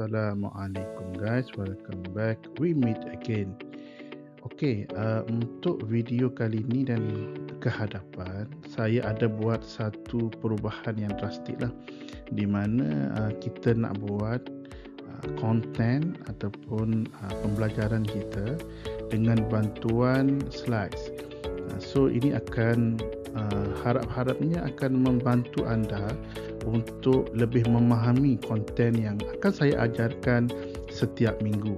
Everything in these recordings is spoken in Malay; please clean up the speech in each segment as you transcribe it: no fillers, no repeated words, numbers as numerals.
Assalamualaikum guys, welcome back. We meet again. Untuk video kali ini dan ke hadapan, saya ada buat satu perubahan yang drastik lah, di mana kita nak buat konten ataupun pembelajaran kita dengan bantuan slides. So ini akan harap-harapnya akan membantu anda untuk lebih memahami konten yang akan saya ajarkan setiap minggu.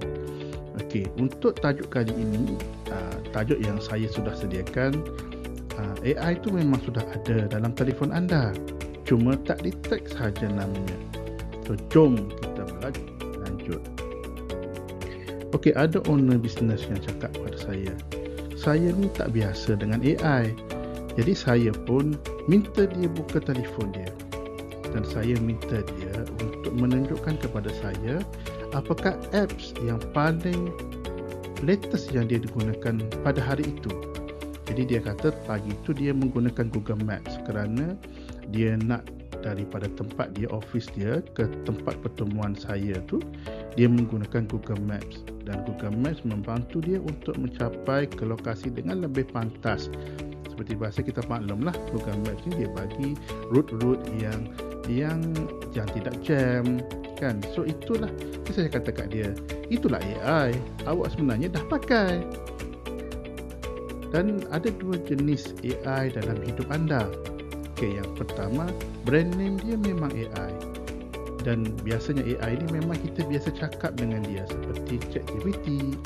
Untuk tajuk kali ini, tajuk yang saya sudah sediakan, AI itu memang sudah ada dalam telefon anda, cuma tak detect sahaja namanya. So jom kita lanjut. Ada owner business yang cakap pada saya ni tak biasa dengan AI. Jadi saya pun minta dia buka telefon dia, dan saya minta dia untuk menunjukkan kepada saya apakah apps yang paling latest yang dia digunakan pada hari itu. Jadi dia kata pagi itu dia menggunakan Google Maps kerana dia nak daripada tempat dia, office dia ke tempat pertemuan saya tu, dia menggunakan Google Maps, dan Google Maps membantu dia untuk mencapai ke lokasi dengan lebih pantas. Seperti bahasa kita maklumlah, Google Maps ni dia bagi route-route yang tidak jam kan. So itulah saya kata kat dia, itulah AI awak sebenarnya dah pakai. Dan ada dua jenis AI dalam hidup anda. Yang pertama, brand name dia memang AI, dan biasanya AI ni memang kita biasa cakap dengan dia, seperti ChatGPT,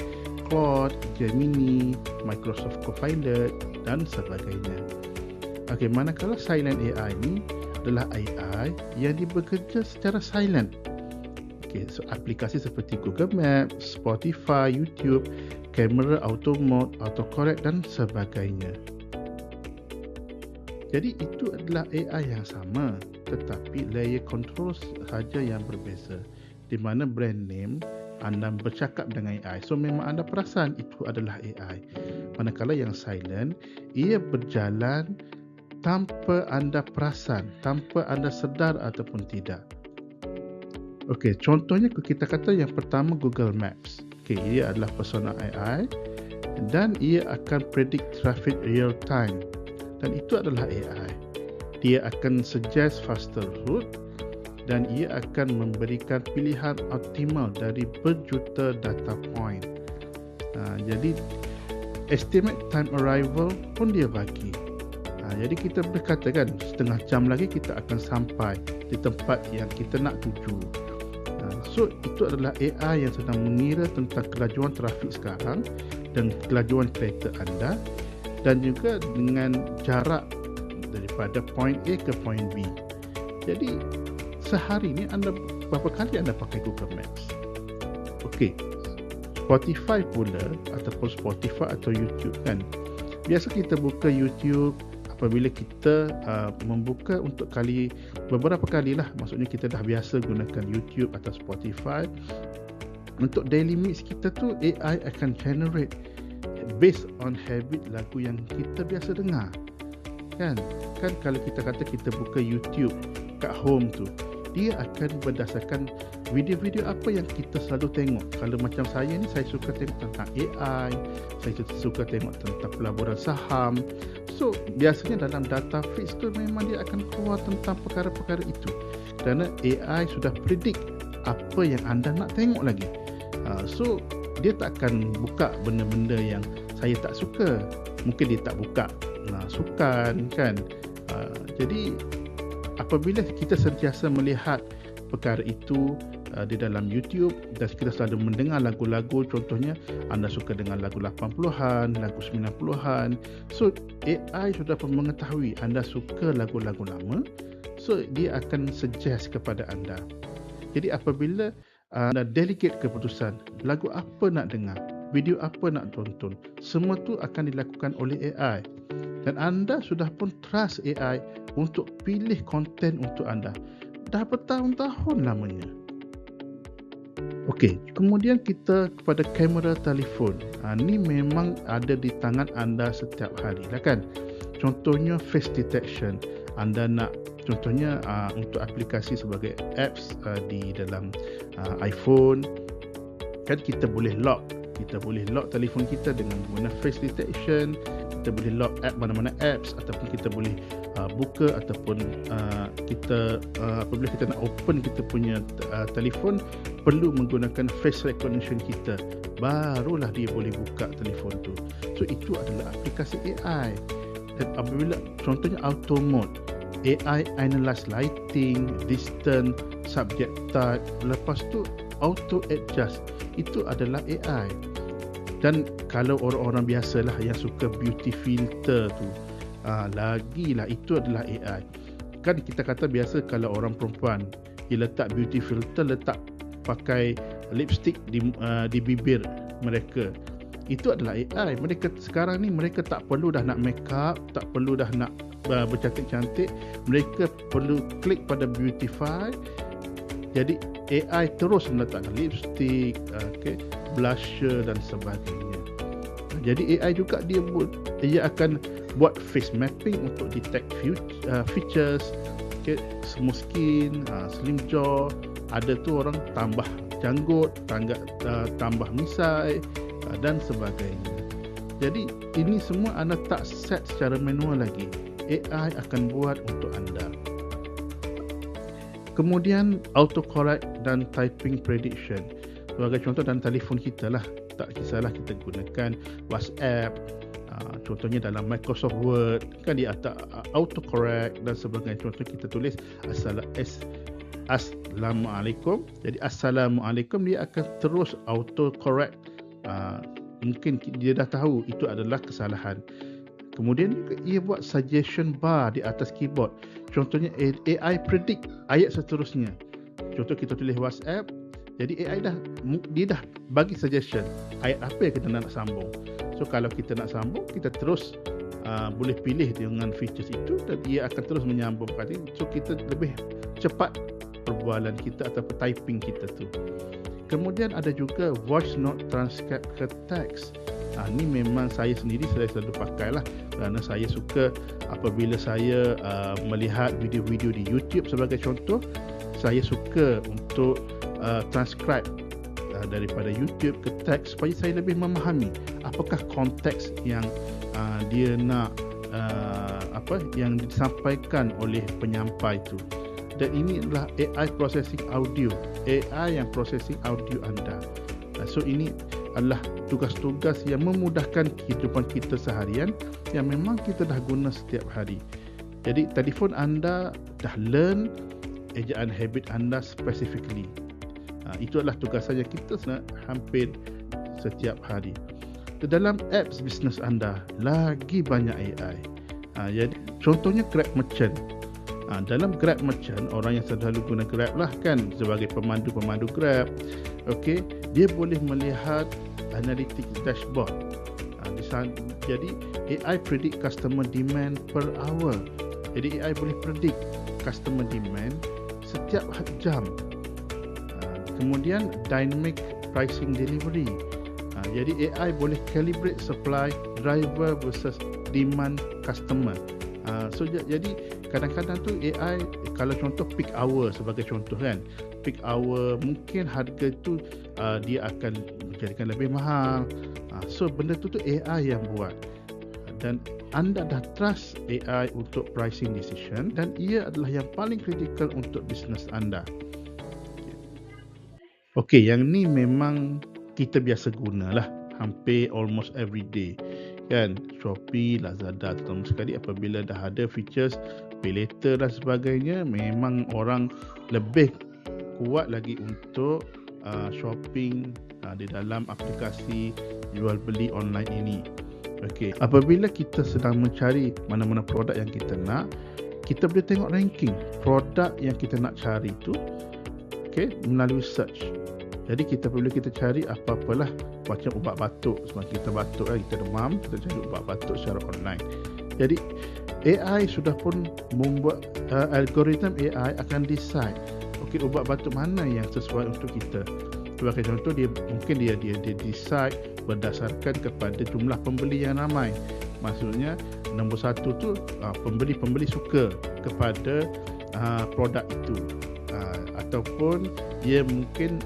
Claude, Gemini, Microsoft Copilot dan sebagainya. Manakala silent AI ni adalah AI yang bekerja secara silent. So aplikasi seperti Google Maps, Spotify, YouTube, kamera, auto mode, autocorrect dan sebagainya. Jadi itu adalah AI yang sama, tetapi layer control sahaja yang berbeza, di mana brand name anda bercakap dengan AI, so memang anda perasan itu adalah AI. Manakala yang silent, ia berjalan tanpa anda perasan, tanpa anda sedar ataupun tidak. Contohnya kita kata yang pertama Google Maps. Ia adalah persona AI dan ia akan predict traffic real time, dan itu adalah AI. Dia akan suggest faster route, dan ia akan memberikan pilihan optimal dari berjuta data point. Jadi estimate time arrival pun dia bagi. Jadi kita berkata kan, setengah jam lagi kita akan sampai di tempat yang kita nak tuju. So itu adalah AI yang sedang mengira tentang kelajuan trafik sekarang dan kelajuan kereta anda, dan juga dengan jarak daripada point A ke point B. Jadi sehari ni berapa kali anda pakai Google Maps? Spotify pula, ataupun Spotify atau YouTube kan. Biasa kita buka YouTube apabila kita membuka untuk beberapa kali lah, maksudnya kita dah biasa gunakan YouTube atau Spotify. Untuk daily mix kita tu, AI akan generate based on habit lagu yang kita biasa dengar. Kan kalau kita kata kita buka YouTube kat home tu, dia akan berdasarkan video-video apa yang kita selalu tengok. Kalau macam saya ni, saya suka tengok tentang AI, saya suka tengok tentang pelaburan saham. So biasanya dalam data feeds tu memang dia akan keluar tentang perkara-perkara itu, kerana AI sudah predict apa yang anda nak tengok lagi. So dia tak akan buka benda-benda yang saya tak suka. Mungkin dia tak buka sukan kan. Jadi apabila kita sentiasa melihat perkara itu di dalam YouTube, dan kita selalu mendengar lagu-lagu, contohnya anda suka dengan lagu 80-an, lagu 90-an, so AI sudah pun mengetahui anda suka lagu-lagu lama, so dia akan suggest kepada anda. Jadi apabila anda delegate keputusan lagu apa nak dengar, video apa nak tonton, semua tu akan dilakukan oleh AI, dan anda sudah pun trust AI untuk pilih konten untuk anda dah bertahun-tahun lamanya. Kemudian kita kepada kamera telefon. Ni memang ada di tangan anda setiap hari lah kan. Contohnya face detection. Anda nak Contohnya untuk aplikasi sebagai apps di dalam iPhone, kan kita boleh lock telefon kita dengan guna face detection. Kita boleh lock mana-mana apps, ataupun kita boleh buka, ataupun kita apabila kita nak open kita punya telefon, perlu menggunakan face recognition kita, barulah dia boleh buka telefon tu. So itu adalah aplikasi AI. Dan apabila contohnya auto mode, AI analyze lighting, distance, subject type, lepas tu auto adjust, itu adalah AI. Dan kalau orang-orang biasalah yang suka beauty filter tu, lagilah itu adalah AI. Kan kita kata biasa kalau orang perempuan dia letak beauty filter, letak pakai lipstick di bibir mereka, itu adalah AI. Mereka sekarang ni mereka tak perlu dah nak make up, tak perlu dah nak bercantik-cantik, mereka perlu klik pada beautify. Jadi AI terus meletakkan lipstick, blusher dan sebagainya. Jadi AI juga dia akan buat face mapping untuk detect features, smooth skin, slim jaw, ada tu orang tambah janggut, tambah misai dan sebagainya. Jadi ini semua anda tak set secara manual lagi, AI akan buat untuk anda. Kemudian autocorrect dan typing prediction. Sebagai contoh dalam telefon kita lah, tak kisahlah kita gunakan WhatsApp, contohnya dalam Microsoft Word, kan dia ada autocorrect dan sebagainya. Contoh kita tulis Assalamualaikum, jadi Assalamualaikum dia akan terus autocorrect. Mungkin dia dah tahu itu adalah kesalahan. Kemudian ia buat suggestion bar di atas keyboard. Contohnya AI predict ayat seterusnya. Contoh kita tulis WhatsApp, jadi AI dia dah bagi suggestion ayat apa yang kita nak sambung. So kalau kita nak sambung, kita terus boleh pilih dengan features itu dan ia akan terus menyambung. So kita lebih cepat perbualan kita ataupun typing kita tu. Kemudian ada juga voice note transcribe ke teks. Ini memang saya sendiri selalu pakailah, kerana saya suka apabila saya melihat video-video di YouTube sebagai contoh, saya suka untuk transcribe daripada YouTube ke teks supaya saya lebih memahami apakah konteks yang dia nak yang disampaikan oleh penyampai itu. Dan ini adalah AI processing audio, AI yang processing audio anda. So ini adalah tugas-tugas yang memudahkan kehidupan kita seharian yang memang kita dah guna setiap hari. Jadi telefon anda dah learn ejaan habit anda specifically. Itu adalah tugasan yang kita hampir setiap hari. Dalam apps bisnes anda lagi banyak AI. Jadi contohnya Grab Merchant. Dalam Grab Merchant, orang yang selalu guna Grab lah kan sebagai pemandu Grab. Okey, dia boleh melihat analytics dashboard. Jadi AI predict customer demand per hour. Jadi AI boleh predict customer demand setiap jam. Kemudian dynamic pricing delivery. Jadi AI boleh calibrate supply driver versus demand customer. So jadi kadang-kadang tu AI, kalau contoh peak hour sebagai contoh kan, peak hour mungkin harga tu dia akan menjadikan lebih mahal. So benda tu AI yang buat, dan anda dah trust AI untuk pricing decision, dan ia adalah yang paling kritikal untuk bisnes anda. Okey, yang ni memang kita biasa gunalah hampir almost every day kan. Shopee, Lazada terutama sekali apabila dah ada features pay later dan sebagainya, memang orang lebih kuat lagi untuk shopping di dalam aplikasi jual beli online ini. Okey, apabila kita sedang mencari mana-mana produk yang kita nak, kita boleh tengok ranking produk yang kita nak cari tu, melalui search. Jadi kita cari apa-apalah macam ubat batuk, sebab kita batuk kita demam, kita cari ubat batuk secara online. Jadi AI sudah pun membuat algoritma AI akan decide ubat batuk mana yang sesuai untuk kita. Sebagai contoh, dia decide berdasarkan kepada jumlah pembeli yang ramai. Maksudnya nombor satu tu pembeli suka kepada produk itu. Ataupun dia mungkin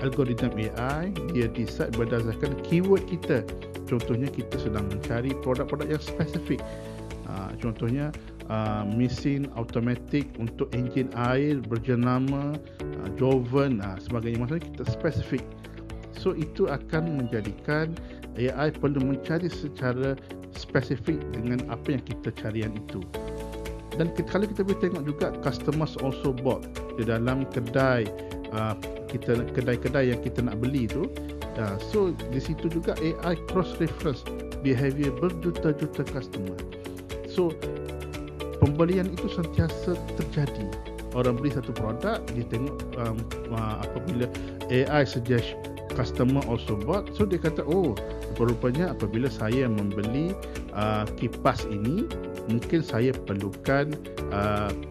algoritma AI dia decide berdasarkan keyword kita. Contohnya kita sedang mencari produk-produk yang spesifik. Contohnya mesin automatik untuk enjin air berjenama Joven sebagainya. Maksudnya kita spesifik. So itu akan menjadikan AI perlu mencari secara spesifik dengan apa yang kita carian itu. Dan kalau kita boleh tengok juga, customers also bought di dalam kedai kedai-kedai yang kita nak beli tu. So di situ juga AI cross reference behavior berjuta-juta customer. So pembelian itu sentiasa terjadi. Orang beli satu produk, dia tengok apabila AI suggest customer also bought, so dia kata, oh rupanya apabila saya membeli kipas ini, mungkin saya perlukan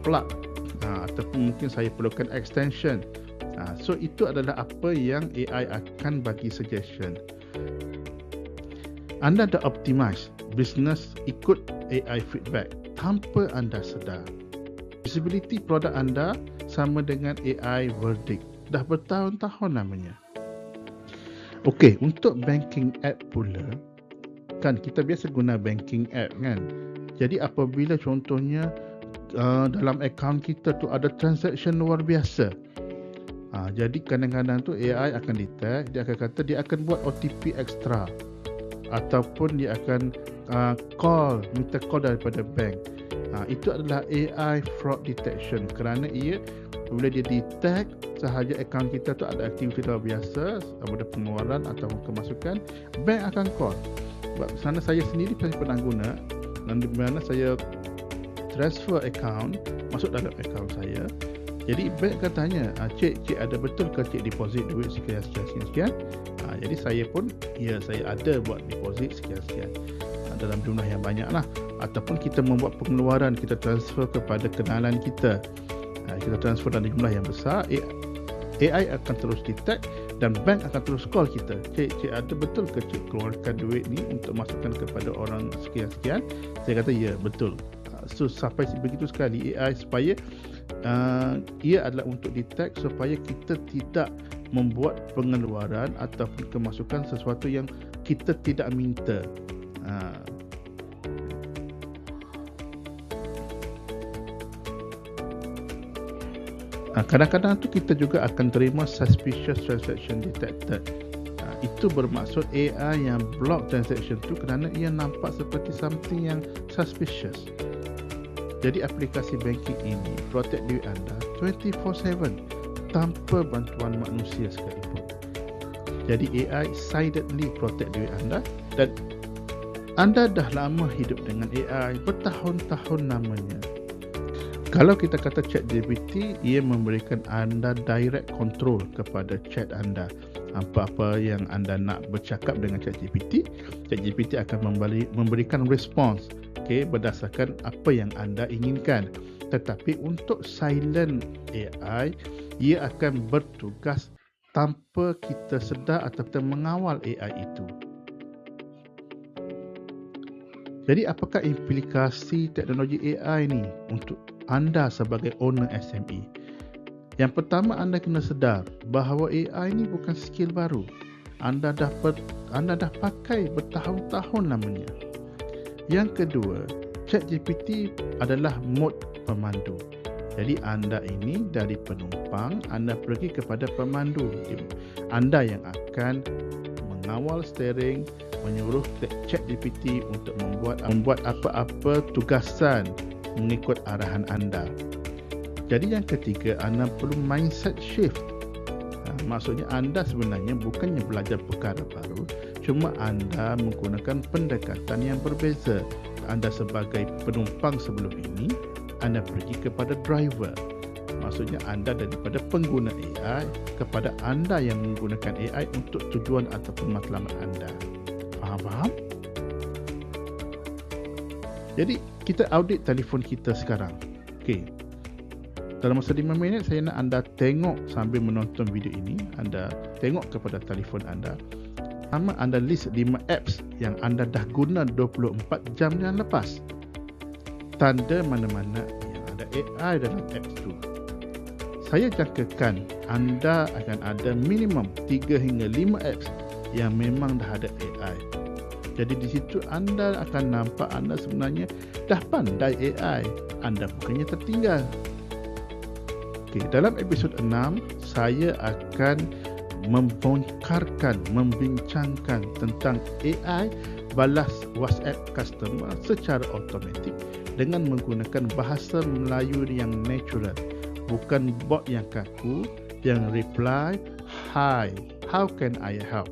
plug ataupun mungkin saya perlukan extension. So itu adalah apa yang AI akan bagi suggestion. Anda dah optimize business ikut AI feedback tanpa anda sedar. Visibility produk anda sama dengan AI verdict. Dah bertahun-tahun namanya. Okey, untuk banking app pula, kan kita biasa guna banking app kan. Jadi apabila contohnya dalam akaun kita tu ada transaction luar biasa, jadi kadang-kadang tu AI akan detect, dia akan kata dia akan buat OTP extra, ataupun dia akan minta call daripada bank. Itu adalah AI fraud detection, kerana bila dia detect sahaja akaun kita tu ada aktiviti luar biasa, ada pengeluaran atau kemasukan, bank akan call. Sebab sana saya sendiri pernah guna, dan di mana saya transfer akaun masuk dalam akaun saya. Jadi bank akan tanya, cik ada betul ke cik deposit duit sekian. Jadi saya pun, saya ada buat deposit sekian dalam jumlah yang banyak lah. Ataupun kita membuat pengeluaran, kita transfer kepada kenalan kita, kita transfer dalam jumlah yang besar, AI akan terus detect dan bank akan terus call kita, cik ada betul ke cik keluarkan duit ni untuk masukkan kepada orang sekian-sekian. Saya kata ya betul. So sampai begitu sekali AI, supaya ia adalah untuk detect supaya kita tidak membuat pengeluaran ataupun kemasukan sesuatu yang kita tidak minta. Kadang-kadang tu kita juga akan terima suspicious transaction detected. Itu bermaksud AI yang block transaction tu kerana ia nampak seperti something yang suspicious. Jadi aplikasi banking ini protect duit anda 24/7 tanpa bantuan manusia sekalipun. Jadi AI silently protect duit anda, dan anda dah lama hidup dengan AI, bertahun-tahun namanya. Kalau kita kata ChatGPT, ia memberikan anda direct control kepada chat anda. Apa-apa yang anda nak bercakap dengan ChatGPT, ChatGPT akan memberikan response berdasarkan apa yang anda inginkan. Tetapi untuk silent AI, ia akan bertugas tanpa kita sedar atau mengawal AI itu. Jadi apakah implikasi teknologi AI ni untuk anda sebagai owner SME? Yang pertama, anda kena sedar bahawa AI ni bukan skill baru. Anda dah pakai bertahun-tahun namanya. Yang kedua, ChatGPT adalah mode pemandu. Jadi anda ini dari penumpang, anda pergi kepada pemandu. Anda yang akan mengawal steering, menyuruh ChatGPT untuk membuat apa-apa tugasan mengikut arahan anda. Jadi yang ketiga, anda perlu mindset shift. Maksudnya anda sebenarnya bukannya belajar perkara baru, cuma anda menggunakan pendekatan yang berbeza. Anda sebagai penumpang sebelum ini, anda pergi kepada driver. Maksudnya anda daripada pengguna AI kepada anda yang menggunakan AI untuk tujuan ataupun matlamat anda. Faham? Jadi kita audit telefon kita sekarang. Okey. Dalam masa 5 minit saya nak anda tengok sambil menonton video ini, anda tengok kepada telefon anda. Sama anda list 5 apps yang anda dah guna 24 jam yang lepas. Tanda mana-mana yang ada AI dalam apps tu. Saya jangkakan anda akan ada minimum 3 hingga 5 apps yang memang dah ada AI. Jadi di situ anda akan nampak anda sebenarnya dah pandai AI. Anda bukannya tertinggal. Okey, dalam episod 6, saya akan membincangkan tentang AI balas WhatsApp customer secara automatik dengan menggunakan bahasa Melayu yang natural. Bukan bot yang kaku yang reply, "Hi, how can I help?"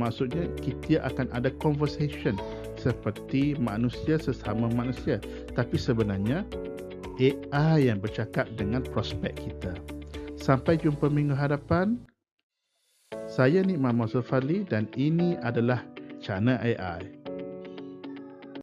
Maksudnya kita akan ada conversation seperti manusia sesama manusia, tapi sebenarnya AI yang bercakap dengan prospek kita. Sampai jumpa minggu hadapan. Saya Nik Muhammad Fadli dan ini adalah Channel AI.